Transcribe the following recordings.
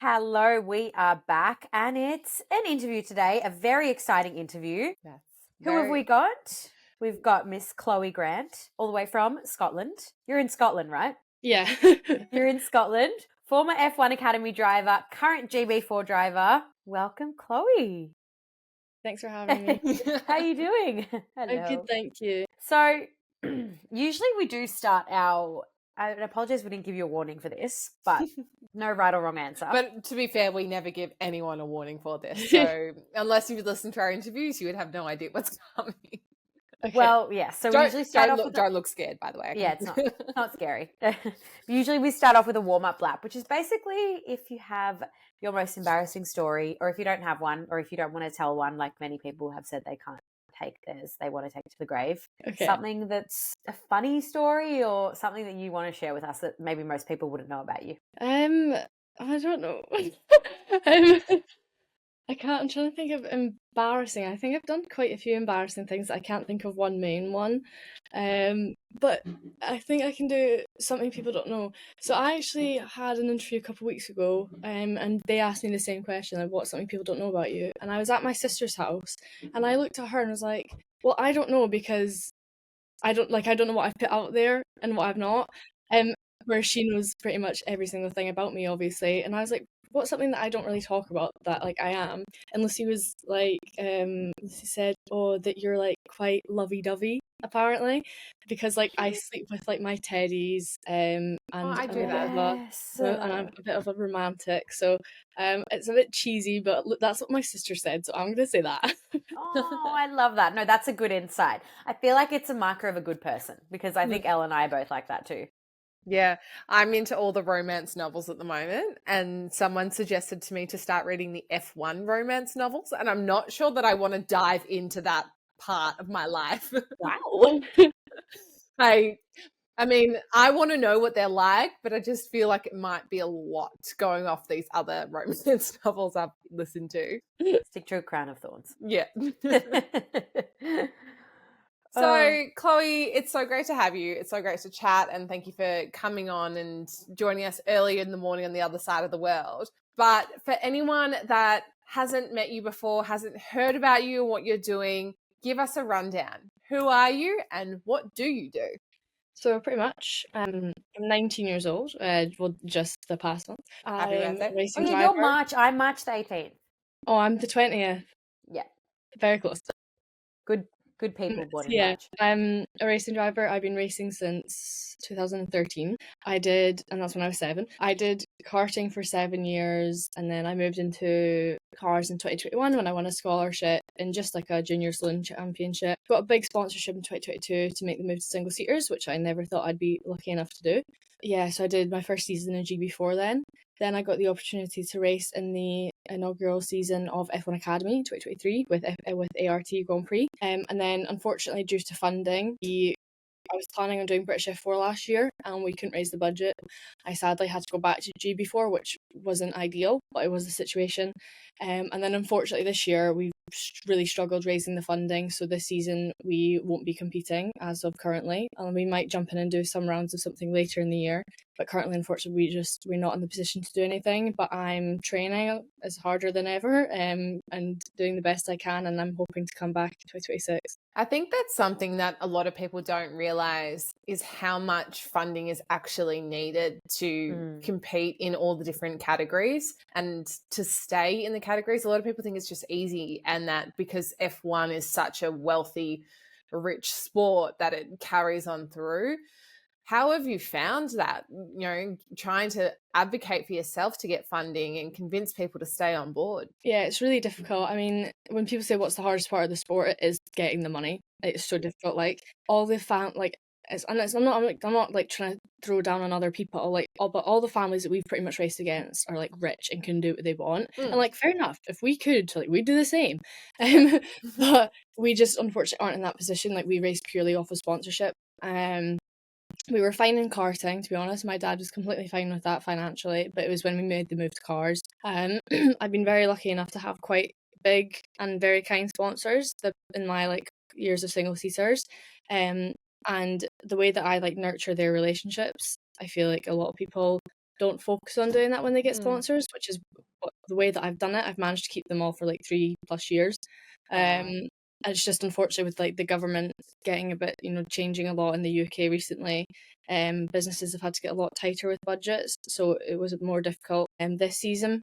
Hello, we are back, and it's an interview today, a very exciting interview. Yes. Who have we got? We've got Miss Chloe Grant, all the way from Scotland. You're in Scotland, right? Yeah. You're in Scotland. Former F1 Academy driver, current GB4 driver. Welcome, Chloe. Thanks for having me. How are you doing? Hello. I'm good, thank you. So, usually we do start I apologize we didn't give you a warning for this, but no right or wrong answer. But to be fair, we never give anyone a warning for this. So unless you've listened to our interviews, you would have no idea what's coming. Okay. Well, yeah. So we usually start off with don't look scared, by the way. Yeah, it's not scary. Usually we start off with a warm-up lap, which is basically if you have your most embarrassing story, or if you don't have one, or if you don't want to tell one, like many people have said they can't take theirs, they want to take it to the grave. Okay. Something that's a funny story or something that you want to share with us that maybe most people wouldn't know about you. I don't know. I can't. I'm trying to think of embarrassing. I think I've done quite a few embarrassing things. I can't think of one main one. But I think I can do something people don't know. So I actually had an interview a couple of weeks ago, and they asked me the same question, like, what's something people don't know about you? And I was at my sister's house, and I looked at her and was like, well, I don't know because I don't know what I've put out there and what I've not. Where she knows pretty much every single thing about me, obviously. And I was like, what's something that I don't really talk about that like I am? And Lucy was like, Lucy said, oh, that you're like quite lovey-dovey, apparently, because like I sleep with like my teddies, and I do I'm that. and I'm a bit of a romantic, so it's a bit cheesy, but that's what my sister said, so I'm gonna say that. Oh, I love that. No, that's a good insight. I feel like it's a marker of a good person because I think Elle and I are both like that too. Yeah, I'm into all the romance novels at the moment, and someone suggested to me to start reading the F1 romance novels, and I'm not sure that I want to dive into that part of my life. Wow. I mean, I want to know what they're like, but I just feel like it might be a lot going off these other romance novels I've listened to. Stick to a crown of thorns. Yeah. So, Chloe, it's so great to have you. It's so great to chat, and thank you for coming on and joining us early in the morning on the other side of the world. But for anyone that hasn't met you before, hasn't heard about you and what you're doing, give us a rundown. Who are you and what do you do? So pretty much, I'm 19 years old. Well, just the past month. Happy I'm birthday. a racing Oh, yeah, driver. you're March. I'm March the 18th. Oh, I'm the 20th. Yeah. Very close. Good people born in Yeah, March. I'm a racing driver. I've been racing since 2013. And that's when I was 7. I did karting for 7 years, and then I moved into cars in 2021 when I won a scholarship in just like a junior saloon championship. Got a big sponsorship in 2022 to make the move to single seaters, which I never thought I'd be lucky enough to do. Yeah, so I did my first season in GB4 then. Then I got the opportunity to race in the inaugural season of F1 Academy 2023 with ART Grand Prix. And then, unfortunately, due to funding, I was planning on doing British F4 last year, and we couldn't raise the budget. I sadly had to go back to GB4, which wasn't ideal, but it was the situation. And then, unfortunately, this year we've really struggled raising the funding. So this season we won't be competing as of currently, and we might jump in and do some rounds of something later in the year. But currently, unfortunately, we're not in the position to do anything. But I'm training as harder than ever, and doing the best I can, and I'm hoping to come back in 2026. I think that's something that a lot of people don't realize is how much funding is actually needed to compete in all the different categories and to stay in the categories. A lot of people think it's just easy, and that because F1 is such a wealthy, rich sport that it carries on through. How have you found that, trying to advocate for yourself to get funding and convince people to stay on board? Yeah, it's really difficult. I mean, when people say what's the hardest part of the sport, it is getting the money. It's so difficult. Like all the I'm not like trying to throw down on other people. But all the families that we've pretty much raced against are like rich and can do what they want. And like fair enough, if we could, like we'd do the same. But we just unfortunately aren't in that position. Like we race purely off of sponsorship. We were fine in karting, to be honest. My dad was completely fine with that financially, but it was when we made the move to cars. I've been very lucky enough to have quite big and very kind sponsors in my like years of single seaters. And the way that I like nurture their relationships, I feel like a lot of people don't focus on doing that when they get sponsors, which is the way that I've done it. I've managed to keep them all for like 3+ years. It's just unfortunately with like the government getting a bit, changing a lot in the UK recently, businesses have had to get a lot tighter with budgets, so it was more difficult this season.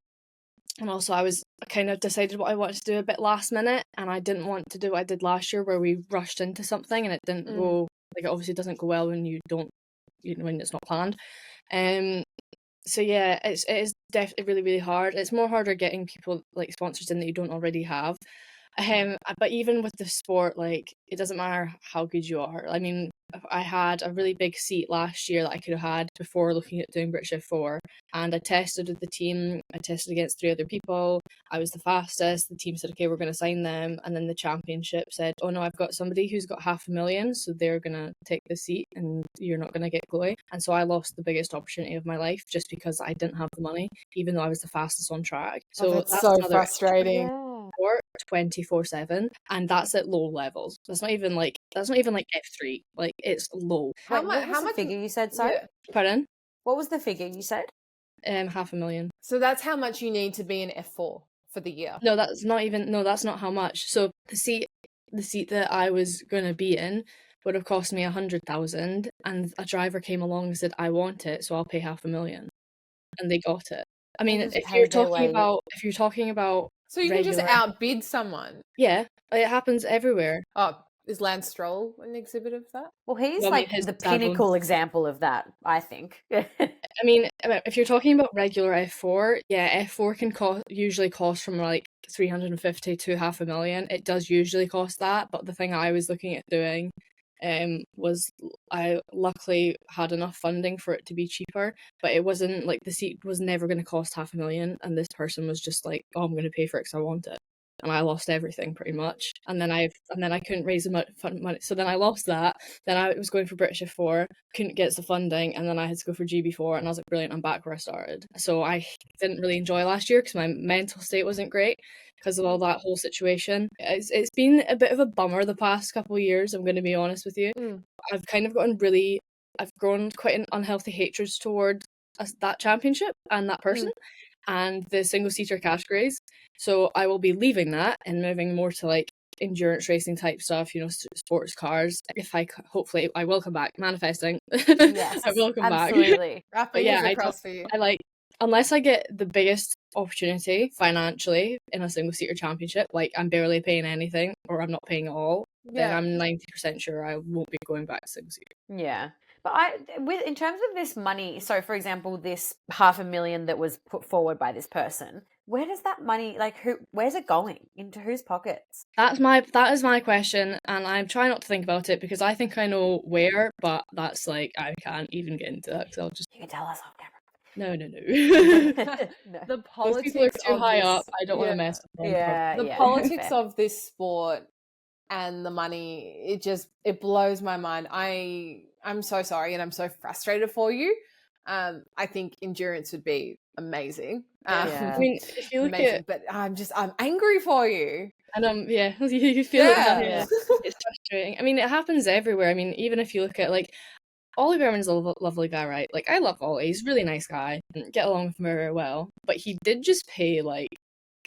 And also I kind of decided what I wanted to do a bit last minute, and I didn't want to do what I did last year where we rushed into something and it didn't go, like it obviously doesn't go well when you don't, when it's not planned. So yeah, it is definitely really, really hard. It's more harder getting people like sponsors in that you don't already have. But even with the sport, like it doesn't matter how good you are. I mean, I had a really big seat last year that I could have had before looking at doing British F4, and I tested with the team. I tested against 3 other people. I was the fastest. The team said, okay, we're going to sign them, and then the championship said, oh no, I've got somebody who's got 500,000, so they're going to take the seat and you're not going to get Chloe. And so I lost the biggest opportunity of my life just because I didn't have the money, even though I was the fastest on track. So that's so frustrating. 24/7, and that's at low levels. That's not even like F3. Like it's low. How much figure you said? Sorry, Pardon? What was the figure you said? 500,000. So that's how much you need to be in F4 for the year. No, that's not how much. So the seat that I was gonna be in would have cost me 100,000, and a driver came along and said, I want it, so I'll pay 500,000, and they got it. I mean, if you're talking about so you can just outbid someone. Yeah, it happens everywhere. Oh, is Lance Stroll an exhibit of that? Well, he's the pinnacle example of that, I think. I mean, if you're talking about regular F4, yeah, F4 can usually cost from like 350 to 500,000. It does usually cost that, but the thing I was looking at doing was I luckily had enough funding for it to be cheaper, but it wasn't like the seat was never going to cost 500,000, and this person was just like, oh, I'm going to pay for it because I want it. And I lost everything pretty much, and then I couldn't raise the money, so then I lost that. Then I was going for British F4, couldn't get the funding, and then I had to go for GB4, and I was like, brilliant, I'm back where I started. So I didn't really enjoy last year because my mental state wasn't great because of all that whole situation. It's been a bit of a bummer the past couple of years, I'm going to be honest with you. I've kind of I've grown quite an unhealthy hatred towards that championship and that person and the single-seater categories. So I will be leaving that and moving more to like endurance racing type stuff, sports cars. Hopefully I will come back, manifesting. Yes, I will come back. Absolutely. But yeah, I like, unless I get the biggest opportunity financially in a single-seater championship, like I'm barely paying anything or I'm not paying at all, then I'm 90% sure I won't be going back to single-seater. Yeah. But in terms of this money, so for example, this 500,000 that was put forward by this person, where does that money, where's it going? Into whose pockets? That is my question, and I'm trying not to think about it because I think I know where, but that's like, I can't even get into that because I'll just... You can tell us off camera. No. No. The politics people are too high up. I don't want to mess with them. The politics of this sport and the money, it blows my mind. I'm so sorry and I'm so frustrated for you. I think endurance would be amazing. I mean, if you look amazing, but I'm angry for you. And you feel it. Yeah. It's frustrating. I mean, it happens everywhere. I mean, even if you look at like Ollie Behrman's a lovely guy, right? Like I love Ollie. He's a really nice guy. Get along with him very well. But he did just pay like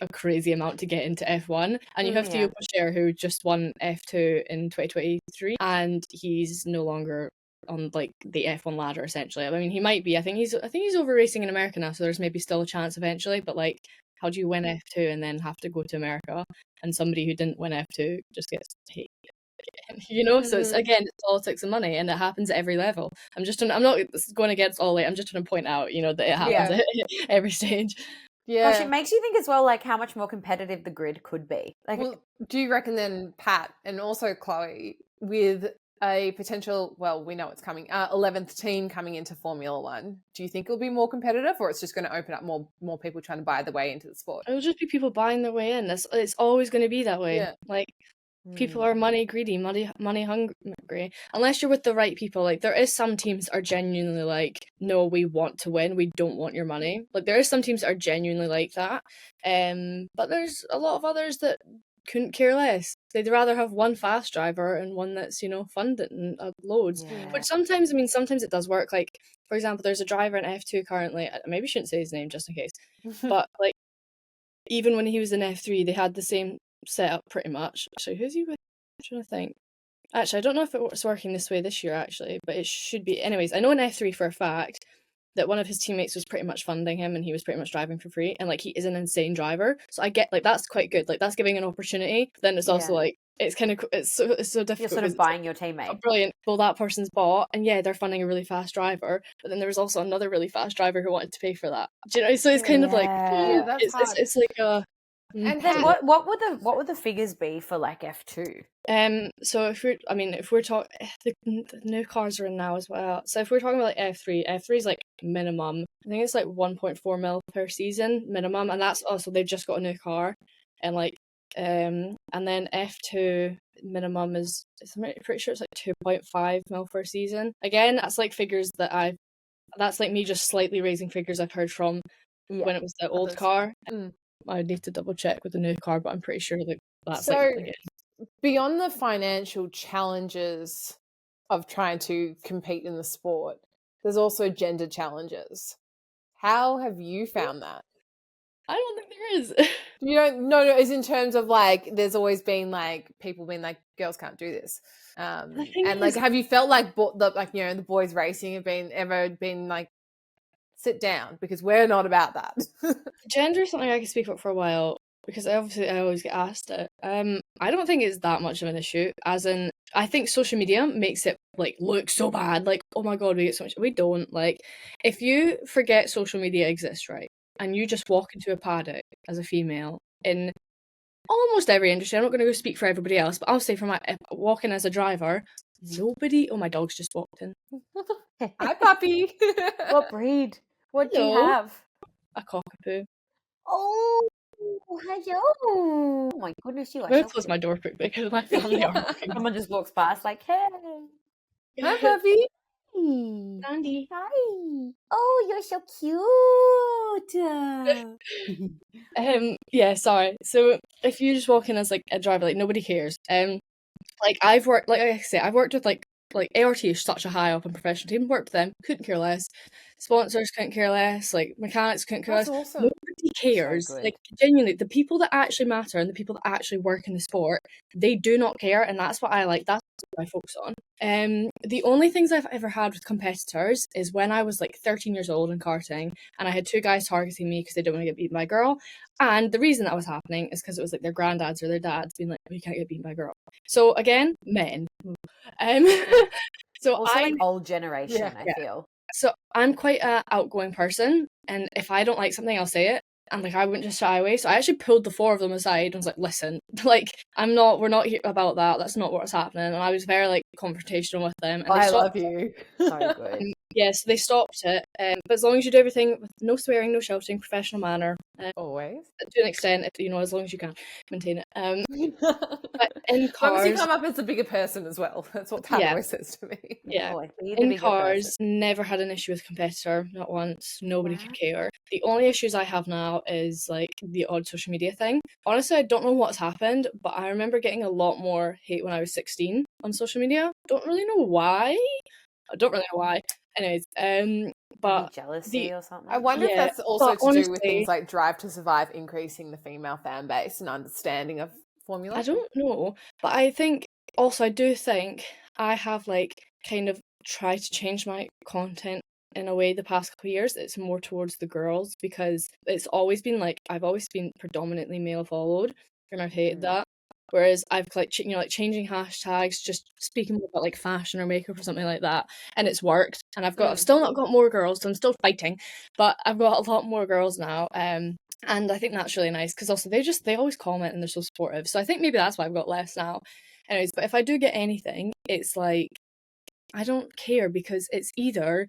a crazy amount to get into F1, and you have Theo Pocher, who just won F2 in 2023, and he's no longer on like the F1 ladder essentially. I mean, he might be. I think he's over racing in America now, so there's maybe still a chance eventually. But like, how do you win F2 and then have to go to America? And somebody who didn't win F2 just gets taken again, So it's politics and money, and it happens at every level. I'm not going against Ollie. I'm just trying to point out, that it happens at every stage. Yeah. Gosh, it makes you think as well, like how much more competitive the grid could be. Like, do you reckon then, Pat, and also Chloe, with a potential, well, we know it's coming, 11th team coming into Formula One, do you think it'll be more competitive, or it's just going to open up more people trying to buy their way into the sport? It'll just be people buying their way in. It's always going to be that way. Yeah. Like, people are money greedy, money hungry. Unless you're with the right people. Like, there is some teams that are genuinely like, no, we want to win, we don't want your money. Like, there is some teams that are genuinely like that. But there's a lot of others that couldn't care less. They'd rather have one fast driver and one that's, funded and loads. Yeah. Which sometimes it does work. Like, for example, there's a driver in F2 currently. I maybe shouldn't say his name just in case. But, like, even when he was in F3, they had the same setup pretty much. Actually, who's he with? I'm trying to think. Actually, I don't know if it's working this way this year, actually, but it should be. Anyways, I know in F3 for a fact that one of his teammates was pretty much funding him and he was pretty much driving for free, and like he is an insane driver, so I get like that's quite good, like that's giving an opportunity, but then it's also like it's kind of it's so difficult. You're sort of buying your teammate. Brilliant. Well, that person's bought, and yeah, they're funding a really fast driver, but then there was also another really fast driver who wanted to pay for that. Do you know? So it's kind of like that's hard. it's like a. And then what would the figures be for like F2? So if we're talking, the new cars are in now as well. So if we're talking about like F3 is like minimum. I think it's like 1.4 mil per season minimum, and that's also they've just got a new car, and like and then F2 minimum is I'm pretty sure it's like 2.5 mil per season. Again, that's like figures that that's like me just slightly raising figures I've heard from when it was the old car. I need to double check with the new car, but I'm pretty sure that that's so, like again. Beyond the financial challenges of trying to compete in the sport, there's also gender challenges. How have you found that? I don't think there is. You don't? No. It's in terms of like, there's always been like people being like, girls can't do this. And like, have you felt like the boys racing have ever been like, sit down because we're not about that? Gender is something I can speak about for a while because I always get asked it. I don't think it's that much of an issue. As in, I think social media makes it like look so bad. Like, oh my god, we get so much. We don't. Like, if you forget social media exists, right, and you just walk into a paddock as a female in almost every industry. I'm not going to go speak for everybody else, but I'll say for my walking as a driver, nobody. Oh, my dog's just walked in. Hi, puppy. What breed? What do you have? A cockapoo. Oh, hello. Oh my goodness, you are. I'm going to close my door quick because my family are walking. Someone just walks past like, hey. Hi, puppy. Sandy. Hi. Oh, you're so cute. Yeah, sorry. So if you just walk in as like a driver, like nobody cares. Like I've worked, like I say, I've worked with like ART is such a high up and professional team. Worked with them, couldn't care less. Sponsors couldn't care less. Like mechanics couldn't care less. Awesome. Nobody cares. So like genuinely, the people that actually matter and the people that actually work in the sport, they do not care, and that's what I like. That's what I focus on. The only things I've ever had with competitors is when I was like 13 years old in karting, and I had two guys targeting me because they didn't want to get beaten by a girl. And the reason that was happening is because it was like their granddads or their dads being like, "We can't get beaten by a girl." So again, men. So also like old generation, I feel. So I'm quite an outgoing person, and if I don't like something, I'll say it. And like I wouldn't just shy away. So I actually pulled the four of them aside and was like, "Listen, like we're not here about that. That's not what's happening." And I was very like confrontational with them. And I love you. So good. Yes, they stopped it. But as long as you do everything with no swearing, no shouting, professional manner. Always. To an extent, if as long as you can maintain it. But in cars, you come up as a bigger person as well. That's what Pat always says to me. Yeah, in cars, never had an issue with competitor, not once. Nobody could care. The only issues I have now is like the odd social media thing. Honestly, I don't know what's happened, but I remember getting a lot more hate when I was 16 on social media. Don't really know why. Anyways, but jealousy or something. I wonder if that's also to do with things like Drive to Survive increasing the female fan base and understanding of Formula. I don't know, but I do think I have like kind of tried to change my content in a way the past couple of years. It's more towards the girls because it's always been like I've always been predominantly male followed, and I've hated that. Whereas I've like changing hashtags, just speaking more about like fashion or makeup or something like that, and it's worked. And I've still not got more girls, so I'm still fighting, but I've got a lot more girls now. And I think that's really nice because also they always comment and they're so supportive. So I think maybe that's why I've got less now. Anyways, but if I do get anything, it's like I don't care because it's either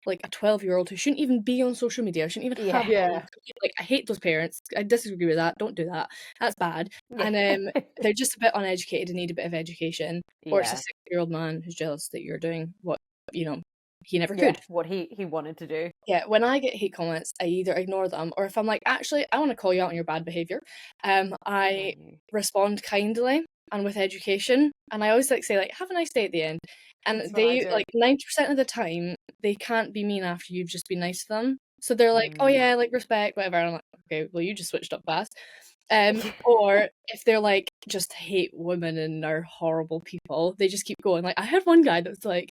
like a 12-year-old who shouldn't even be on social media, shouldn't even have like I hate those parents. I disagree with that. Don't do that. That's bad. And they're just a bit uneducated and need a bit of education. Or it's a 6-year-old man who's jealous that you're doing what he never could. What he wanted to do. Yeah, when I get hate comments, I either ignore them, or if I'm like, actually, I want to call you out on your bad behaviour, I respond kindly and with education. And I always like say, like, have a nice day at the end. And That's what I they, do. like, 90% of the time, they can't be mean after you've just been nice to them. So they're like, oh yeah, like, respect, whatever. And I'm like, okay, well, you just switched up fast. Or if they're like, just hate women and are horrible people, they just keep going. Like, I had one guy that's like,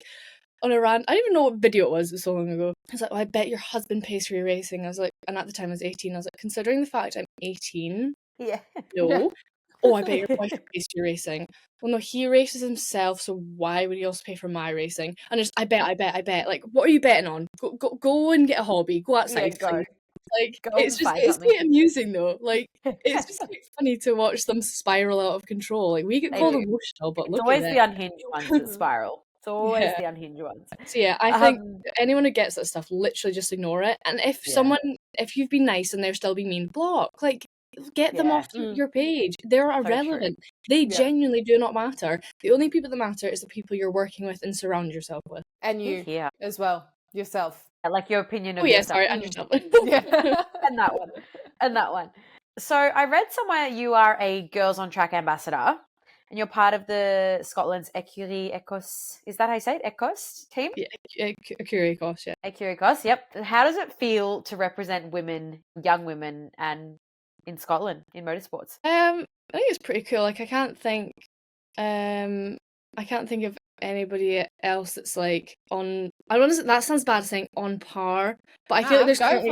on a rant, I don't even know what video it was so long ago. I was like, oh, I bet your husband pays for your racing. I was like, and at the time I was 18, I was like, considering the fact I'm 18, Yeah. no. Oh, I bet your boyfriend pays for your racing. Well, no, he races himself, so why would he also pay for my racing? And just, I bet. Like, what are you betting on? Go and get a hobby. Go outside. Go. Please. Like, Go and find it's something. quite amusing though. Like, it's just quite funny to watch them spiral out of control. Like, we get called emotional, but It's look always at the unhinged ones that spiral. It's always the unhinged ones. So yeah, I think anyone who gets that stuff, literally just ignore it. And if you've been nice and they're still being mean, block. Like, get them off your page. They're irrelevant. They genuinely do not matter. The only people that matter is the people you're working with and surround yourself with. And you as well, yourself. Like your opinion of yourself. Sorry, and yourself. And that one. So I read somewhere you are a Girls on Track ambassador. And you're part of the Scotland's Écurie Écosse. Is that how you say it? Écosse team? Yeah, Écurie Écosse, yeah. Écurie Écosse, yep. How does it feel to represent women, young women, and in Scotland in motorsports? I think it's pretty cool. Like, I can't think of anybody else that's like on. I don't know. That sounds bad saying on par, but I feel like there's own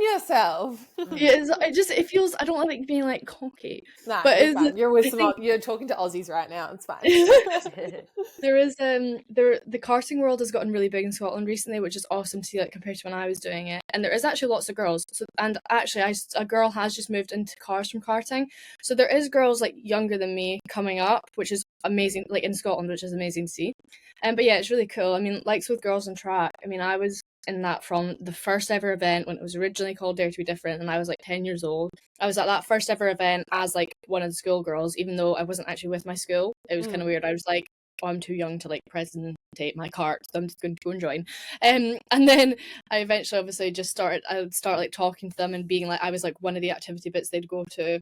yourself. Yeah, it feels. I don't like being like cocky. Nah, but it's fine. You're talking to Aussies right now. It's fine. There is the karting world has gotten really big in Scotland recently, which is awesome to see, like, compared to when I was doing it. And there is actually lots of girls. So, and actually, a girl has just moved into cars from karting. So there is girls like younger than me coming up, which is amazing, like in Scotland, which is amazing to see. But yeah, it's really cool. I mean, like with Girls on Track, I mean, I was in that from the first ever event when it was originally called Dare to Be Different, and I was like 10 years old. I was at that first ever event as like one of the schoolgirls, even though I wasn't actually with my school. It was kind of weird. I was like, oh, I'm too young to like presentate my cart, so I'm just going to go and join. And then I eventually obviously I would start like talking to them and being like, I was like one of the activity bits they'd go to.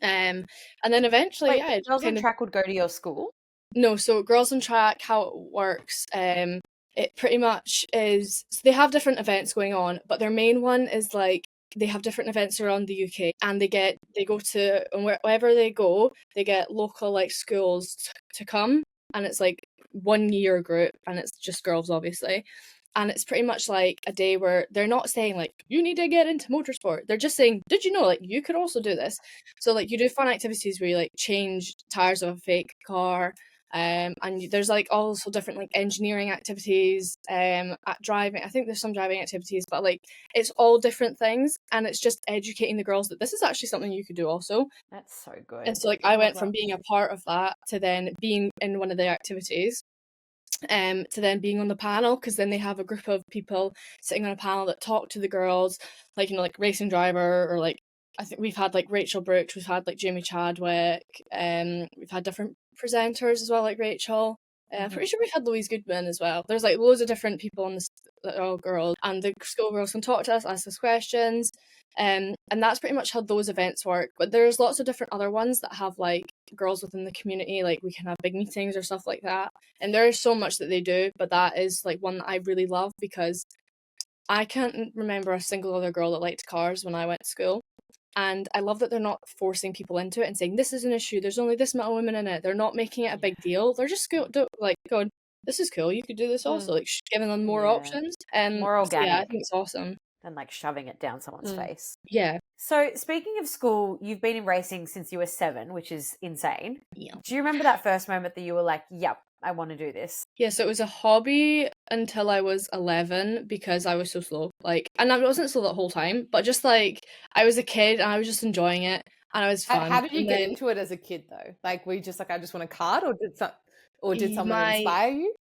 And then eventually, Girls on Track would go to your school? No, so Girls on Track, how it works, it pretty much is, so they have different events going on, but their main one is like, they have different events around the UK, and they go to, and wherever they go, they get local like schools to come, and it's like 1 year group, and it's just girls obviously. And it's pretty much like a day where they're not saying like, you need to get into motorsport. They're just saying, did you know, like, you could also do this. So like you do fun activities where you like change tires of a fake car. And there's like also different like engineering activities, at driving. I think there's some driving activities, but like it's all different things, and it's just educating the girls that this is actually something you could do also. That's so good. And so like I went from being a part of that to then being in one of the activities, to then being on the panel, because then they have a group of people sitting on a panel that talk to the girls, like, you know, like racing driver, or like I think we've had like Rachel Brooks, we've had like Jamie Chadwick, we've had different presenters as well, like Rachel. I'm pretty sure we've had Louise Goodman as well. There's like loads of different people on this that are all girls, and the schoolgirls can talk to us, ask us questions, and that's pretty much how those events work. But there's lots of different other ones that have like girls within the community, like we can have big meetings or stuff like that, and there is so much that they do, but that is like one that I really love, because I can't remember a single other girl that liked cars when I went to school. And I love that they're not forcing people into it and saying, this is an issue, there's only this amount of women in it. They're not making it a big deal. They're just going, this is cool, you could do this also. Like, giving them more options. And more organic. Yeah, I think it's awesome. Than like shoving it down someone's face. Yeah. So speaking of school, you've been in racing since you were 7, which is insane. Yeah. Do you remember that first moment that you were like, yep, I want to do this? Yeah, so it was a hobby until I was 11, because I was so slow. Like, and I wasn't slow that whole time, but just like, I was a kid and I was just enjoying it, and I was fun. How did you get into it as a kid though? Like, were you just like, I just want a kart, or did someone inspire you?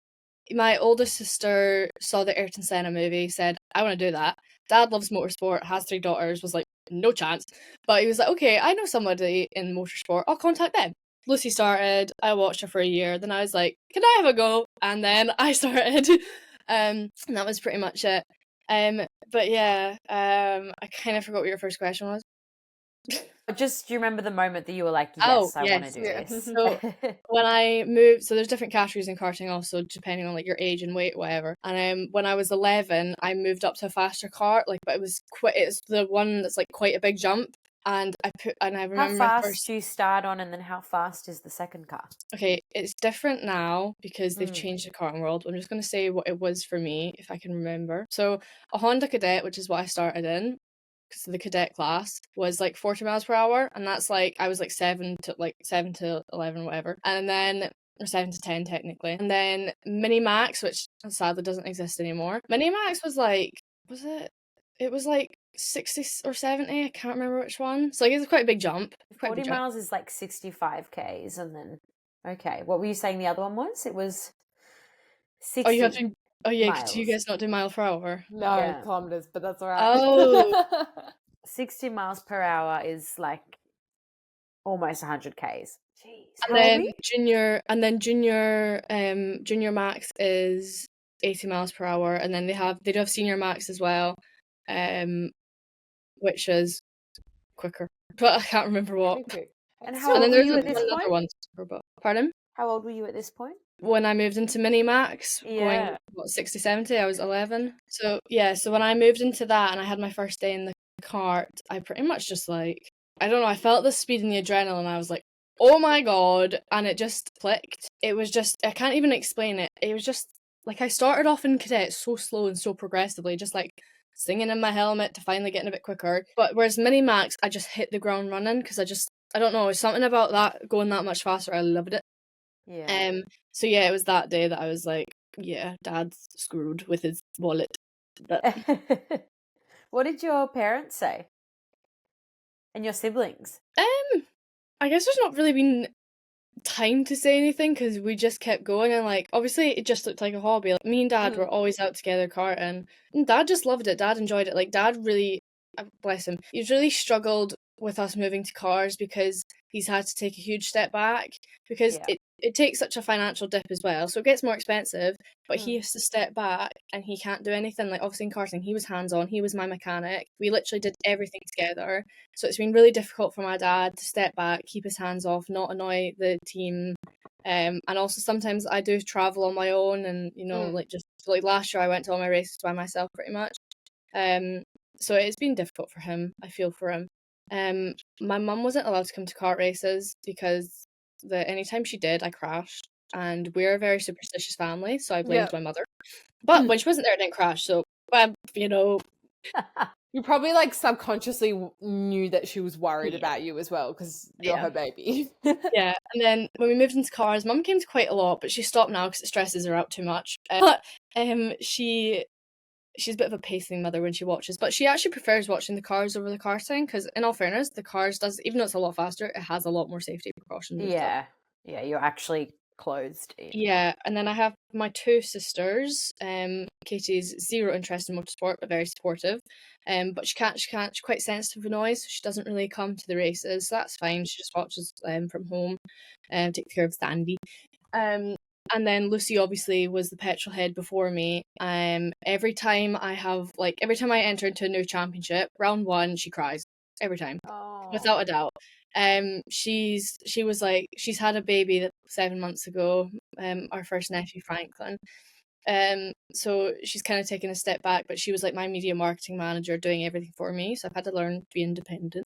My oldest sister saw the Ayrton Senna movie, said, I want to do that. Dad loves motorsport, has 3 daughters, was like, no chance. But he was like, okay, I know somebody in motorsport, I'll contact them. Lucy started, I watched her for a year, then I was like, can I have a go? And then I started, And that was pretty much it. But yeah, I kind of forgot what your first question was. Just, do you remember the moment that you were like, Oh, yes, I want to yes. do Yeah. this? So when I moved, so there's different categories in karting also, depending on like your age and weight, whatever. And when I was 11, I moved up to a faster kart, like, but it's the one that's like quite a big jump. And I How remember my fast first. do you start on, and then how fast is the second car? Okay, it's different now because they've changed the karting world. I'm just going to say what it was for me, if I can remember. So a Honda Cadet, which is what I started in, because the cadet class was like 40 miles per hour, and that's like I was like 7 to 11, whatever, and then or 7 to 10 technically, and then Mini Max, which sadly doesn't exist anymore. Mini Max was like, it was like 60 or 70, I can't remember which one. So like it's quite a big jump. 40 miles is like 65 Ks, and then, okay, what were you saying the other one was? It was 60 Oh, you have to. Oh yeah, miles. do you guys not do mile per hour? No, Yeah. kilometers, but that's all right. Oh. 60 miles per hour is like almost 100 Ks. Jeez. And then junior max is 80 miles per hour, and then they do have senior max as well, which is quicker, but I can't remember what. And So- how And old then were there's you at this another point? one. Pardon? How old were you at this point? When I moved into Mini Max, Yeah. going, what, 60, 70, I was 11. So, yeah, so when I moved into that and I had my first day in the kart, I pretty much just like, I don't know, I felt the speed and the adrenaline. I was like, oh my God. And it just clicked. It was just, I can't even explain it. It was just, like, I started off in cadet so slow and so progressively, just like singing in my helmet to finally getting a bit quicker. But whereas Mini Max, I just hit the ground running because I don't know, something about that going that much faster. I loved it. Yeah. So yeah, it was that day that I was like, yeah, Dad's screwed with his wallet. But What did your parents say? And your siblings? I guess there's not really been time to say anything because we just kept going, and like obviously it just looked like a hobby. Like me and Dad were always out together karting, and Dad just loved it. Dad enjoyed it. Like Dad really, bless him, he's really struggled with us moving to cars because he's had to take a huge step back because it takes such a financial dip as well, so it gets more expensive, but he has to step back and he can't do anything. Like obviously in karting he was hands-on, he was my mechanic, we literally did everything together, so it's been really difficult for my dad to step back, keep his hands off, not annoy the team, and also sometimes I do travel on my own, and you know, like just like last year I went to all my races by myself pretty much, so it's been difficult for him. I feel for him. My mum wasn't allowed to come to kart races because anytime she did, I crashed, and we're a very superstitious family, so I blamed my mother. But when she wasn't there, I didn't crash. So, you know, you probably like subconsciously knew that she was worried about you as well because you're her baby. Yeah. And then when we moved into cars, Mum came to quite a lot, but she stopped now because it stresses her out too much. But she's a bit of a pacing mother when she watches, but she actually prefers watching the cars over the karting because, in all fairness, the cars even though it's a lot faster, it has a lot more safety precautions. Yeah, you're actually closed in. Yeah, and then I have my two sisters. Katie's zero interest in motorsport, but very supportive. But she's quite sensitive with noise, so she doesn't really come to the races. So that's fine. She just watches from home, takes care of Sandy. And then Lucy obviously was the petrol head before me. Every time I enter into a new championship, round one, she cries every time, without a doubt. She's had a baby 7 months ago. Our first nephew Franklin. So she's kind of taken a step back, but she was like my media marketing manager, doing everything for me. So I've had to learn to be independent.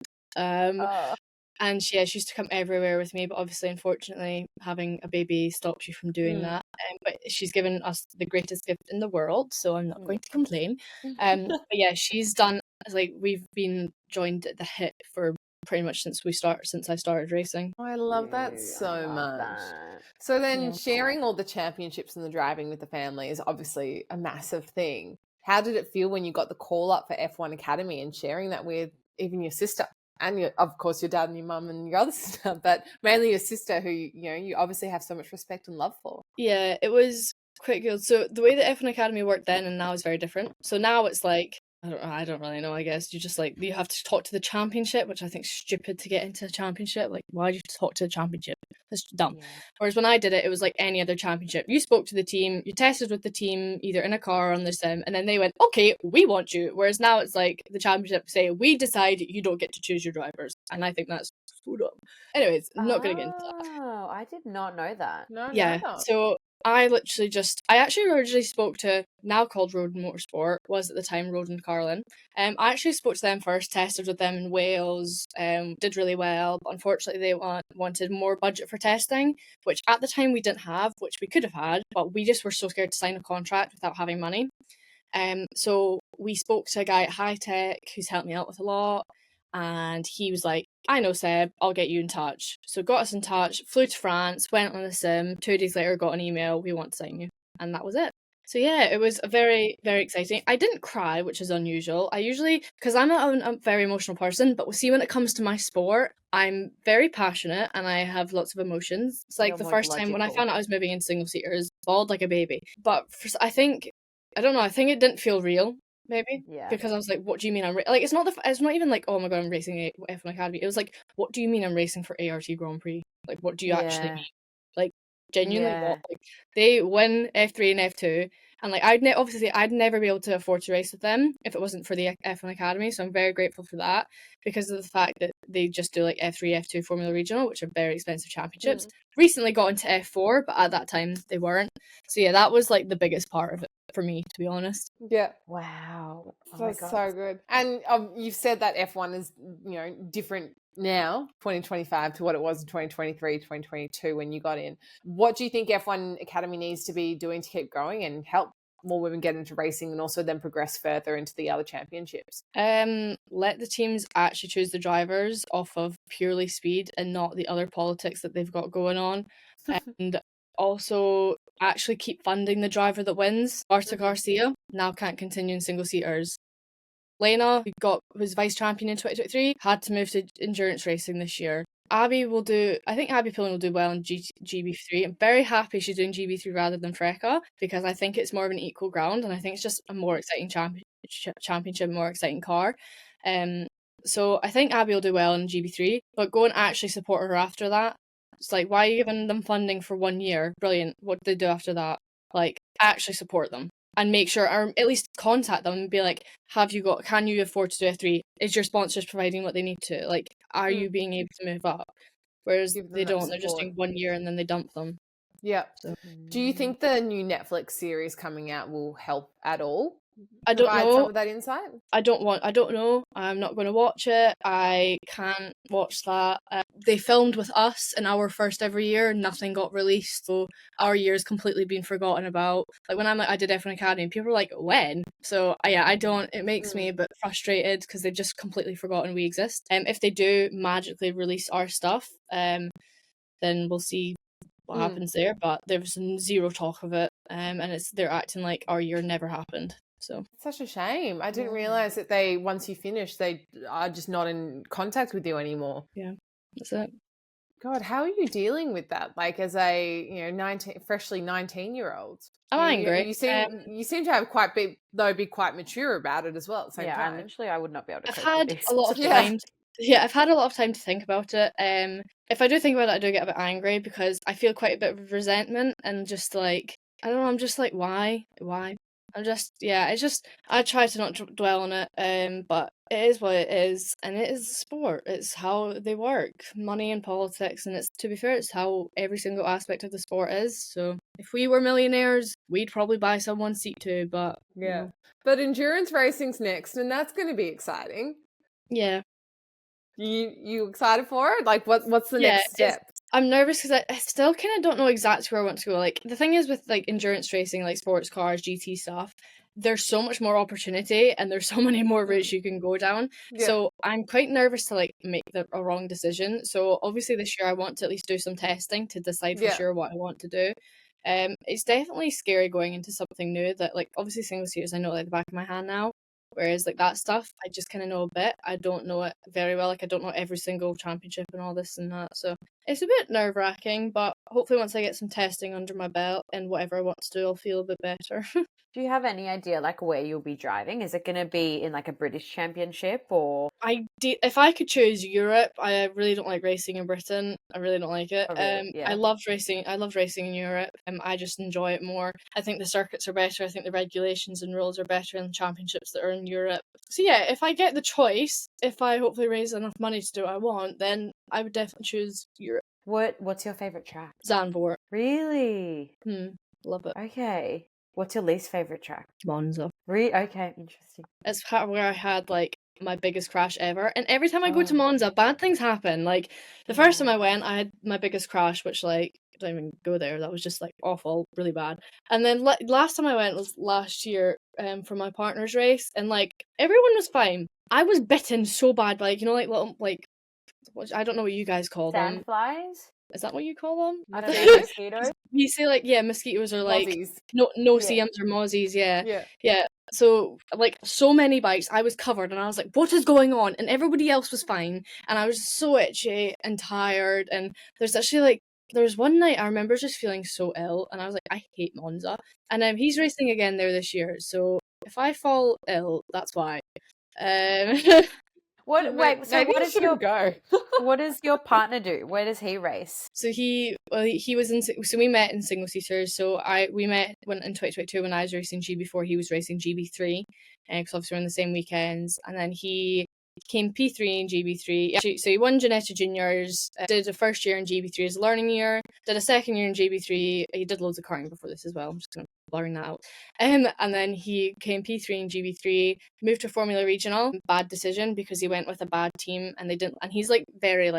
And she used to come everywhere with me, but obviously, unfortunately, having a baby stops you from doing that. But she's given us the greatest gift in the world, so I'm not going to complain. But yeah, she's done, like, we've been joined at the hip for pretty much since I started racing. I love that so much. So then sharing all the championships and the driving with the family is obviously a massive thing. How did it feel when you got the call up for F1 Academy and sharing that with even your sister? And of course your dad and your mum and your other sister, but mainly your sister, who you obviously have so much respect and love for. Yeah, it was quite good. So the way the F1 Academy worked then and now is very different. So now it's like, I don't really know, I guess. You just like, you have to talk to the championship, which I think is stupid to get into a championship. Like, why do you talk to the championship? It's dumb. Yeah. Whereas when I did it, it was like any other championship. You spoke to the team, you tested with the team, either in a car or on the sim, and then they went, okay, we want you. Whereas now it's like the championship say, we decide you don't get to choose your drivers. And I think that's so dumb. Anyways, not going to get into that. Oh, I did not know that. No, Yeah, neither. so I actually originally spoke to, now called Road and Motorsport, was at the time Road and Carlin. I actually spoke to them first, tested with them in Wales, did really well, but unfortunately they wanted more budget for testing, which at the time we didn't have, which we could have had, but we just were so scared to sign a contract without having money. So we spoke to a guy at High Tech who's helped me out with a lot, and he was like, I know Seb, I'll get you in touch. So got us in touch, flew to France, went on a sim, 2 days later got an email, we want to sign you. And that was it. So yeah, it was very, very exciting. I didn't cry, which is unusual. I usually, because I'm not a very emotional person, but see, when it comes to my sport, I'm very passionate and I have lots of emotions. It's like You're the more first time when I logical. found out I was moving into single seaters, bawled like a baby. But I think it didn't feel real, maybe. Yeah. Because I was like, what do you mean I'm like, it's not even like, oh my god, I'm racing F1 Academy. It was like, what do you mean I'm racing for ART Grand Prix? Like, what do you actually Yeah. mean? Like, genuinely Yeah. what? Like, they win F3 and F2, and like I'd never be able to afford to race with them if it wasn't for the F1 Academy. So I'm very grateful for that, because of the fact that they just do like F3, F2 Formula Regional, which are very expensive championships. Recently got into F4, but at that time they weren't. So yeah, that was like the biggest part of it for me, to be honest. Yeah. Wow. Oh So, my God. so good. And you've said that F1 is, different now, 2025, to what it was in 2023, 2022 when you got in. What do you think F1 Academy needs to be doing to keep growing and help more women get into racing and also then progress further into the other championships? Let the teams actually choose the drivers off of purely speed and not the other politics that they've got going on. And also actually keep funding the driver that wins. Arta Garcia now can't continue in single seaters. Lena, who was vice champion in 2023, had to move to endurance racing this year. I think Abby Pullen will do well in GB3. I'm very happy she's doing GB3 rather than Freka, because I think it's more of an equal ground, and I think it's just a more exciting championship, more exciting car. So I think Abby will do well in GB3, but go and actually support her after that. It's like, why are you giving them funding for 1 year? Brilliant. What do they do after that? Like, actually support them. And make sure, or at least contact them and be like, can you afford to do F3? Is your sponsors providing what they need to? Like, are you being able to move up? Whereas they don't, they're just doing 1 year and then they dump them. Yeah. So. Do you think the new Netflix series coming out will help at all? I don't know. Some of that insight? I don't know. I'm not going to watch it. I can't watch that. They filmed with us in our first ever year. Nothing got released, so our year's completely been forgotten about. Like when I did F1 Academy, people were like, when? So yeah, I don't. It makes me a bit frustrated because they've just completely forgotten we exist. If they do magically release our stuff, then we'll see what happens there. But there's zero talk of it, and they're acting like our year never happened. So it's such a shame. I didn't realize that once you finish, they are just not in contact with you anymore. Yeah, that's it. God, how are you dealing with that? Like as a freshly 19-year-old, I'm angry. You seem to have be quite mature about it as well. At the same time. Literally, I would not be able to. I've had a lot of time. Yeah, I've had a lot of time to think about it. If I do think about it, I do get a bit angry because I feel quite a bit of resentment and just like, I don't know. I'm just like, why? I try to not dwell on it, but it is what it is, and it is sport. It's how they work, money and politics, and to be fair, it's how every single aspect of the sport is. So if we were millionaires, we'd probably buy someone's seat too, but... Yeah. But endurance racing's next, and that's going to be exciting. Yeah. You excited for it? Like, what's the next step? I'm nervous because I still kind of don't know exactly where I want to go. Like, the thing is with, like, endurance racing, like sports cars, GT stuff, there's so much more opportunity and there's so many more routes you can go down. Yeah. So I'm quite nervous to, like, make a wrong decision. So obviously this year I want to at least do some testing to decide for sure what I want to do. It's definitely scary going into something new that, like, obviously single seaters I know like the back of my hand now. Whereas, like, that stuff, I just kind of know a bit. I don't know it very well. Like, I don't know every single championship and all this and that. So It's a bit nerve-wracking, but hopefully once I get some testing under my belt and whatever I want to do, I'll feel a bit better. Do you have any idea like where you'll be driving? Is it going to be in like a British championship or? If I could choose Europe, I really don't like racing in Britain. I really don't like it. Oh, really? Yeah. I loved racing in Europe. I just enjoy it more. I think the circuits are better. I think the regulations and rules are better in the championships that are in Europe. So yeah, if I get the choice, if I hopefully raise enough money to do what I want, then I would definitely choose Europe. What's your favorite track? Zandvoort. Really? Love it. Okay. What's your least favorite track? Monza. Okay, interesting. It's where I had like my biggest crash ever, and every time I go to Monza, bad things happen. Like the first time I went, I had my biggest crash, which like I don't even go there. That was just like awful, really bad. And then last time I went was last year, for my partner's race, and like everyone was fine. I was bitten so bad, like like little like I don't know what you guys call them. Sandflies? Is that what you call them? I don't know. Mosquitoes? You say like mosquitoes are like Mozzies. no-see-ums or mozzies, yeah. So like so many bites, I was covered, and I was like, "What is going on?" And everybody else was fine, and I was so itchy and tired. And there was one night I remember just feeling so ill, and I was like, "I hate Monza." And he's racing again there this year, so if I fall ill, that's why. Wait, so maybe what you does shouldn't go. what does your partner do? Where does he race? So he was so we met in single seaters. So we met in 2022 when I was racing GB4. He was racing GB3, because obviously we're on the same weekends. And then he came P3 in GB3. Actually, so he won Ginetta Juniors. Did a first year in GB3 as a learning year. Did a second year in GB3. He did loads of karting before this as well. I'm just gonna blurring that out. And then he came P3 in GB3. Moved to Formula Regional. Bad decision because he went with a bad team, and they didn't. And he's like very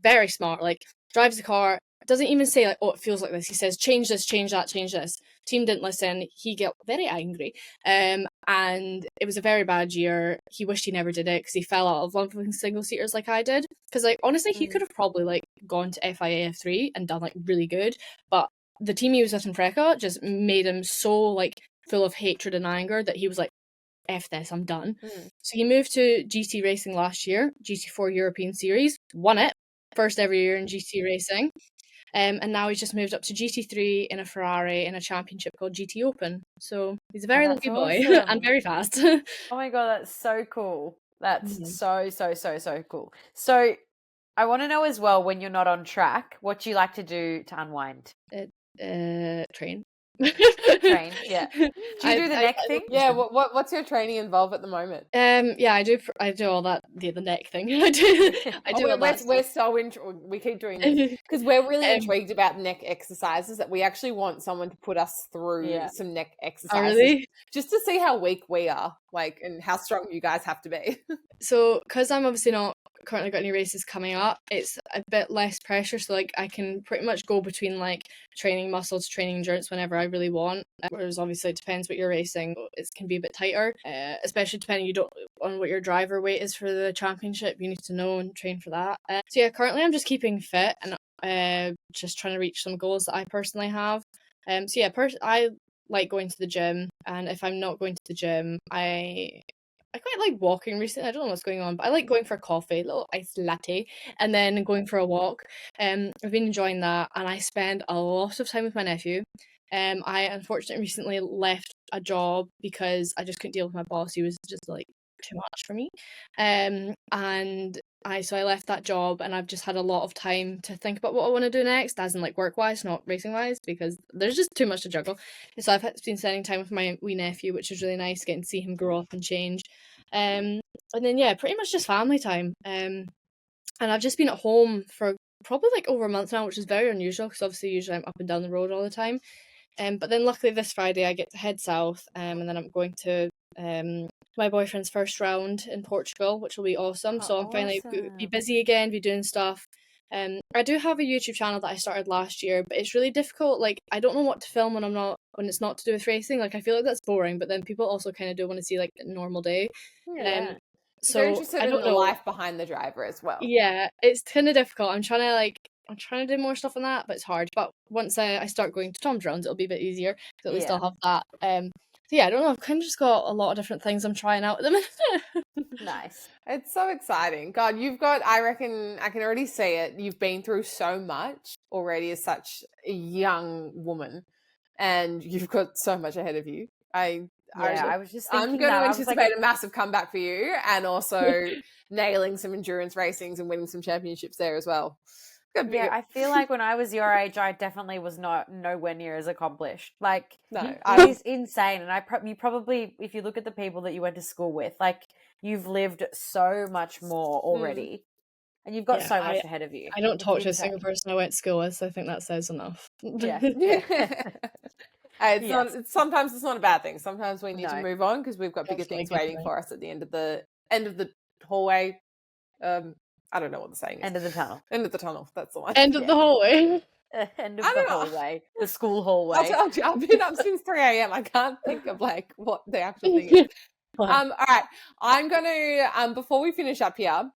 very smart. Like drives the car. Doesn't even say like, oh, it feels like this. He says, change this, change that, change this. Team didn't listen. He got very angry. And it was a very bad year. He wished he never did it because he fell out of love with single seaters like I did. Because like honestly, he could have probably like gone to FIA F3 and done like really good. But the team he was with in Freca just made him so like full of hatred and anger that he was like, F this, I'm done. So he moved to GT racing last year, GT4 European Series, won it, first every year in GT racing. And now he's just moved up to GT3 in a Ferrari in a championship called GT Open. So he's a very lucky boy and very fast. Oh my god, that's so cool. That's so cool. So I want to know as well, when you're not on track, what do you like to do to unwind? Train. Train, yeah. Do you do the neck thing? Yeah. What's your training involve at the moment? Yeah, I do all that. The neck thing. I do. We're so we keep doing this because we're really intrigued about neck exercises that we actually want someone to put us through some neck exercises, really? Just to see how weak we are, like, and how strong you guys have to be. So, because I'm obviously not currently got any races coming up, it's a bit less pressure, so like I can pretty much go between like training muscle to training endurance whenever I really want, whereas obviously it depends what you're racing. It can be a bit tighter, especially depending on what your driver weight is for the championship. You need to know and train for that. So yeah, currently I'm just keeping fit and just trying to reach some goals that I personally have. So yeah, I like going to the gym, and if I'm not going to the gym, I quite like walking recently. I don't know what's going on, but I like going for a coffee, a little iced latte, and then going for a walk. I've been enjoying that, and I spend a lot of time with my nephew. I unfortunately recently left a job because I just couldn't deal with my boss. He was just like too much for me. And I left that job, and I've just had a lot of time to think about what I want to do next, as in like work wise, not racing wise, because there's just too much to juggle. So I've been spending time with my wee nephew, which is really nice, getting to see him grow up and change. And then yeah, pretty much just family time. And I've just been at home for probably like over a month now, which is very unusual because obviously usually I'm up and down the road all the time. But then luckily this Friday I get to head south, and then I'm going to my boyfriend's first round in Portugal, which will be awesome. So I'm finally be busy again, be doing stuff. I do have a YouTube channel that I started last year, but it's really difficult. Like I don't know what to film when it's not to do with racing. Like I feel like that's boring, but then people also kind of do want to see like a normal day. Yeah. So they're interested I don't in the know. life behind the driver as well. Yeah, it's kind of difficult. I'm trying to do more stuff on that, but it's hard. But once I start going to Tom's rounds, it'll be a bit easier because at least I'll have that. yeah, I don't know. I've kind of just got a lot of different things I'm trying out at the minute. Nice. It's so exciting. God, you've got, I reckon, I can already see it. You've been through so much already as such a young woman, and you've got so much ahead of you. I was just I'm thinking going to that. I was anticipate a massive comeback for you, and also nailing some endurance racings and winning some championships there as well. Yeah, I feel like when I was your age, I definitely was not nowhere near as accomplished. Like, No, it is insane. And you probably, if you look at the people that you went to school with, like, you've lived so much more already, and you've got so much ahead of you. I don't It's talk to a insane. single person I went to school with, so I think that says enough. Yeah. Sometimes it's not a bad thing. Sometimes we need to move on because we've got bigger things waiting for us at the end of the hallway. I don't know what the saying is. End of the tunnel. End of the tunnel. That's the one. End of the hallway. End of the hallway. The school hallway. I've been up since 3 a.m. I can't think of like what the actual thing is. All right. I'm gonna before we finish up here,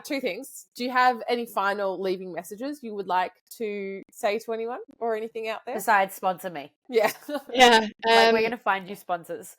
two things. Do you have any final leaving messages you would like to say to anyone or anything out there? Besides sponsor me. Yeah. Yeah. Like, we're gonna find you sponsors.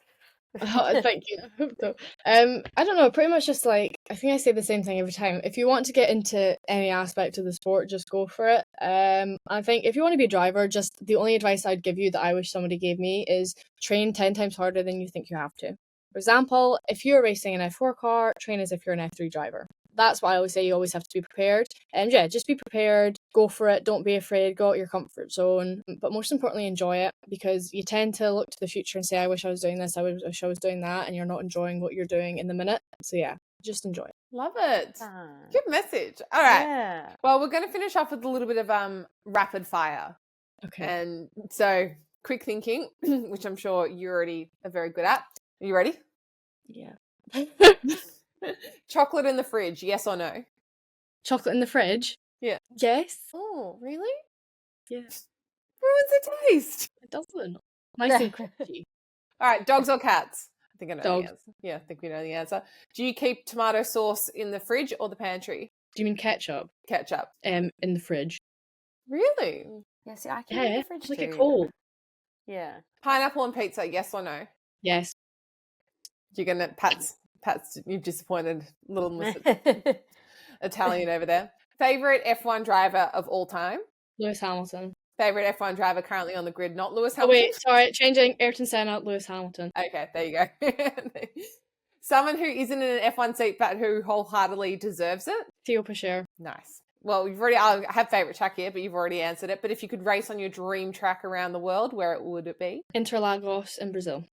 Thank you. I hope so. I don't know, pretty much just like, I think I say the same thing every time. If you want to get into any aspect of the sport, just go for it. I think if you want to be a driver, just the only advice I'd give you that I wish somebody gave me is train 10 times harder than you think you have to. For example, if you're racing an F4 car, train as if you're an F3 driver. That's why I always say you always have to be prepared. And yeah, just be prepared, go for it, don't be afraid, go out your comfort zone. But most importantly, enjoy it, because you tend to look to the future and say, I wish I was doing this, I wish I was doing that, and you're not enjoying what you're doing in the minute. So yeah, just enjoy it. Love it. Good message. All right. Yeah. Well, we're going to finish off with a little bit of rapid fire. Okay. And so quick thinking, which I'm sure you already are very good at. Are you ready? Yeah. Chocolate in the fridge, yes or no? Chocolate in the fridge? Yeah. Yes. Oh, really? Yeah. Ruins the taste. It doesn't. Nice and crunchy. All right, dogs or cats? I think I know Dogs. the answer. Yeah, I think we know the answer. Do you keep tomato sauce in the fridge or the pantry? Do you mean ketchup? Ketchup. In the fridge. Really? Yeah, see, I keep it in the fridge like too. it cold. Yeah. Pineapple on pizza, yes or no? Yes. You're gonna Pat's you've disappointed little Miss Italian over there. Favorite F1 driver of all time? Lewis Hamilton. Favorite F1 driver currently on the grid, not Lewis Hamilton. Oh wait, sorry, changing. Ayrton Senna, Lewis Hamilton. Okay, there you go. Someone who isn't in an F1 seat but who wholeheartedly deserves it? Theo Pacher. Nice. Well, you've already, I have favourite track here, but you've already answered it. But if you could race on your dream track around the world, where would it be? Interlagos in Brazil.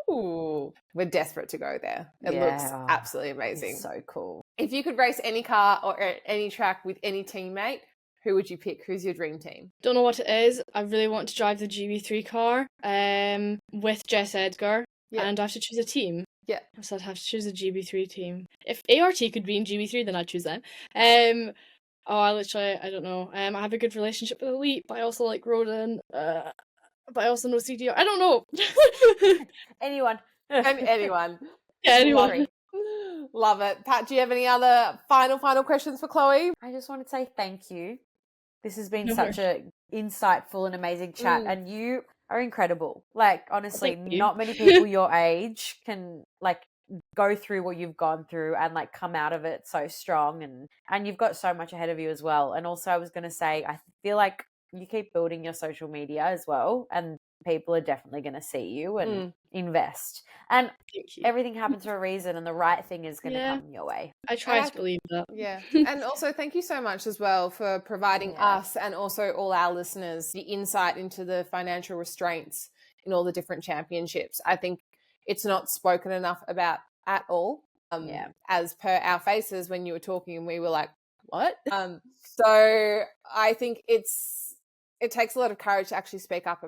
Ooh, we're desperate to go there. It looks absolutely amazing. It's so cool. If you could race any car or any track with any teammate, who would you pick? Who's your dream team? Don't know what it is. I really want to drive the GB3 car with Jess Edgar, and I have to choose a team. Yeah. So I'd have to choose a GB3 team. If ART could be in GB3, then I'd choose them. I don't know. I have a good relationship with Elite, but I also like Rodin. But I also know CDR. I don't know. Anyone. Anyone. Yeah, anyone. Love it. Pat, do you have any other final questions for Chloe? I just want to say thank you. This has been such a insightful and amazing chat, and you are incredible. Like, honestly, not many people your age can like go through what you've gone through and like come out of it so strong, and you've got so much ahead of you as well. And also I was going to say, I feel like you keep building your social media as well, and people are definitely going to see you and invest. And everything happens for a reason, and the right thing is going to come your way. I try to believe that. Yeah. And also thank you so much as well for providing us and also all our listeners the insight into the financial restraints in all the different championships. I think it's not spoken enough about at all. As per our faces when you were talking and we were like, what? So I think it takes a lot of courage to actually speak up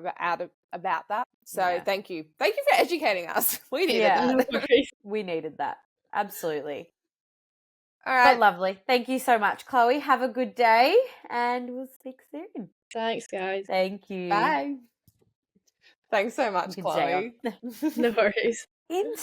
about that. So thank you for educating us. We needed that. We needed that. Absolutely. All right. But lovely. Thank you so much, Chloe. Have a good day, and we'll speak soon. Thanks, guys. Thank you. Bye. Thanks so much, Chloe. No worries. Insane.